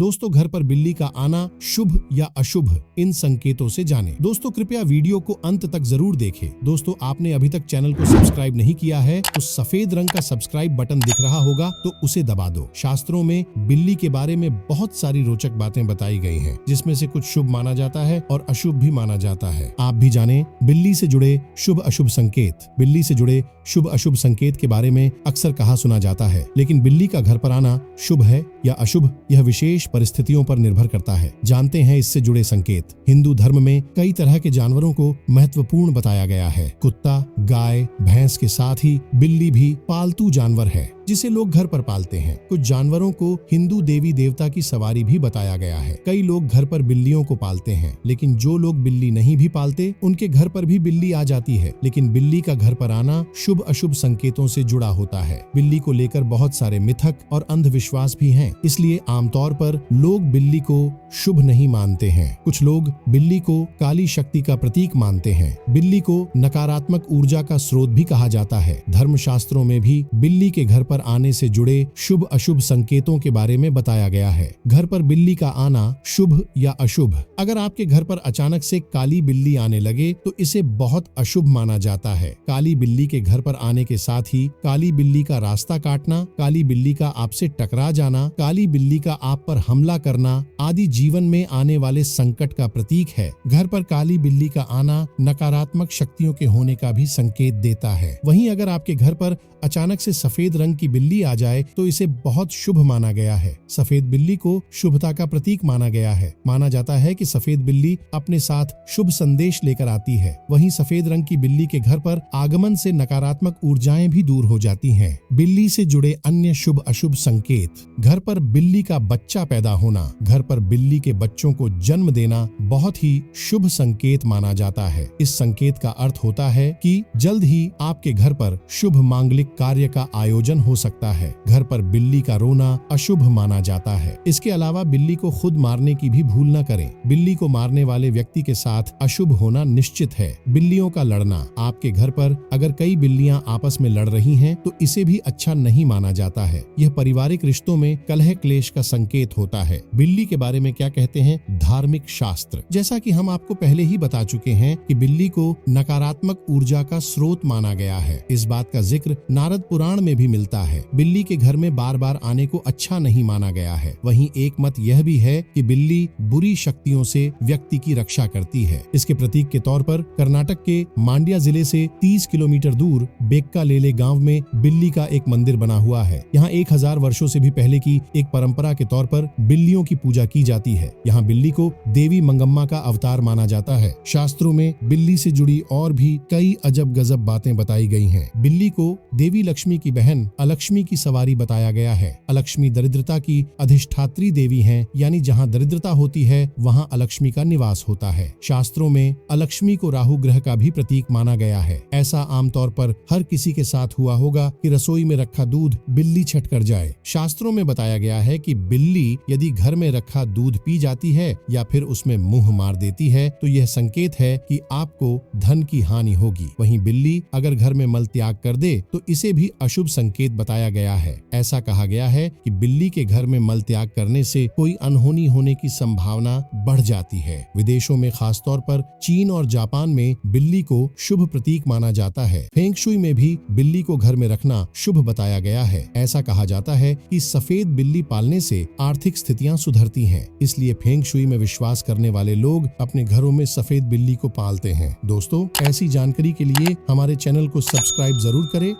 दोस्तों घर पर बिल्ली का आना शुभ या अशुभ, इन संकेतों से जाने। दोस्तों कृपया वीडियो को अंत तक जरूर देखें। दोस्तों आपने अभी तक चैनल को सब्सक्राइब नहीं किया है तो सफेद रंग का सब्सक्राइब बटन दिख रहा होगा तो उसे दबा दो। शास्त्रों में बिल्ली के बारे में बहुत सारी रोचक बातें बताई गई हैं, जिसमें से कुछ शुभ माना जाता है और अशुभ भी माना जाता है। आप भी जाने बिल्ली से जुड़े शुभ अशुभ संकेत। बिल्ली से जुड़े शुभ अशुभ संकेत के बारे में अक्सर कहा सुना जाता है, लेकिन बिल्ली का घर पर आना शुभ है या अशुभ, यह विशेष परिस्थितियों पर निर्भर करता है। जानते हैं इससे जुड़े संकेत। हिंदू धर्म में कई तरह के जानवरों को महत्वपूर्ण बताया गया है। कुत्ता, गाय, भैंस के साथ ही बिल्ली भी पालतू जानवर है जिसे लोग घर पर पालते हैं। कुछ जानवरों को हिंदू देवी देवता की सवारी भी बताया गया है। कई लोग घर पर बिल्लियों को पालते हैं, लेकिन जो लोग बिल्ली नहीं भी पालते उनके घर पर भी बिल्ली आ जाती है। लेकिन बिल्ली का घर पर आना शुभ अशुभ संकेतों से जुड़ा होता है। बिल्ली को लेकर बहुत सारे मिथक और अंधविश्वास भी हैं, इसलिए आमतौर पर लोग बिल्ली को शुभ नहीं मानते हैं। कुछ लोग बिल्ली को काली शक्ति का प्रतीक मानते हैं। बिल्ली को नकारात्मक ऊर्जा का स्रोत भी कहा जाता है। धर्मशास्त्रों में भी बिल्ली के घर पर आने से जुड़े शुभ अशुभ संकेतों के बारे में बताया गया है। घर पर बिल्ली का आना शुभ या अशुभ। अगर आपके घर पर अचानक से काली बिल्ली आने लगे तो इसे बहुत अशुभ माना जाता है। काली बिल्ली के घर पर आने के साथ ही काली बिल्ली का रास्ता काटना, काली बिल्ली का आपसे टकरा जाना, काली बिल्ली का आप पर हमला करना आदि जीवन में आने वाले संकट का प्रतीक है। घर पर काली बिल्ली का आना नकारात्मक शक्तियों के होने का भी संकेत देता है। वहीं अगर आपके घर पर अचानक से सफेद रंग की बिल्ली आ जाए तो इसे बहुत शुभ माना गया है। सफेद बिल्ली को शुभता का प्रतीक माना गया है। माना जाता है कि सफेद बिल्ली अपने साथ शुभ संदेश लेकर आती है। वहीं सफेद रंग की बिल्ली के घर पर आगमन से नकारात्मक ऊर्जाएं भी दूर हो जाती हैं। बिल्ली से जुड़े अन्य शुभ अशुभ संकेत। घर पर बिल्ली का बच्चा पैदा होना। घर पर बिल्ली के बच्चों को जन्म देना बहुत ही शुभ संकेत माना जाता है। इस संकेत का अर्थ होता है कि जल्द ही आपके घर पर शुभ मांगलिक कार्य का आयोजन हो सकता है। घर पर बिल्ली का रोना अशुभ माना जाता है। इसके अलावा बिल्ली को खुद मारने की भी भूल न करें। बिल्ली को मारने वाले व्यक्ति के साथ अशुभ होना निश्चित है। बिल्लियों का लड़ना। आपके घर पर अगर कई बिल्लियां आपस में लड़ रही हैं तो इसे भी अच्छा नहीं माना जाता है। यह पारिवारिक रिश्तों में कलह क्लेश का संकेत होता है। बिल्ली के बारे में क्या कहते हैं धार्मिक शास्त्र। जैसा कि हम आपको पहले ही बता चुके हैं कि बिल्ली को नकारात्मक ऊर्जा का स्रोत माना गया है। इस बात का जिक्र नारद पुराण में भी मिलता है। बिल्ली के घर में बार बार आने को अच्छा नहीं माना गया है। वहीं एक मत यह भी है कि बिल्ली बुरी शक्तियों से व्यक्ति की रक्षा करती है। इसके प्रतीक के तौर पर कर्नाटक के मांड्या जिले से 30 किलोमीटर दूर बेक्कालेले गांव में बिल्ली का एक मंदिर बना हुआ है। यहाँ 1000 वर्षों से भी पहले की एक परंपरा के तौर पर बिल्लियों की पूजा की जाती है। यहाँ बिल्ली को देवी मंगम्मा का अवतार माना जाता है। शास्त्रों में बिल्ली से जुड़ी और भी कई अजब गजब बातें बताई गई हैं। बिल्ली को देवी लक्ष्मी की बहन अलक्ष्मी की सवारी बताया गया है। अलक्ष्मी दरिद्रता की अधिष्ठात्री देवी हैं, यानी जहाँ दरिद्रता होती है वहाँ अलक्ष्मी का निवास होता है। शास्त्रों में अलक्ष्मी को राहु ग्रह का भी प्रतीक माना गया है। ऐसा आमतौर पर हर किसी के साथ हुआ होगा कि रसोई में रखा दूध बिल्ली छट कर जाए। शास्त्रों में बताया गया है कि बिल्ली यदि घर में रखा दूध पी जाती है या फिर उसमें मुंह मार देती है तो यह संकेत है कि आपको धन की हानि होगी। वहीं बिल्ली अगर घर में मल त्याग कर दे तो इसे भी अशुभ संकेत बताया गया है। ऐसा कहा गया है कि बिल्ली के घर में मल त्याग करने से कोई अनहोनी होने की संभावना बढ़ जाती है। विदेशों में खासतौर पर चीन और जापान में बिल्ली को शुभ प्रतीक माना जाता है। फेंग शुई में भी बिल्ली को घर में रखना शुभ बताया गया है। ऐसा कहा जाता है कि सफेद बिल्ली पालने से आर्थिक स्थितियां सुधरती हैं, इसलिए फेंग शुई में विश्वास करने वाले लोग अपने घरों में सफेद बिल्ली को पालते हैं। दोस्तों ऐसी जानकारी के लिए हमारे चैनल को सब्सक्राइब जरूर करें।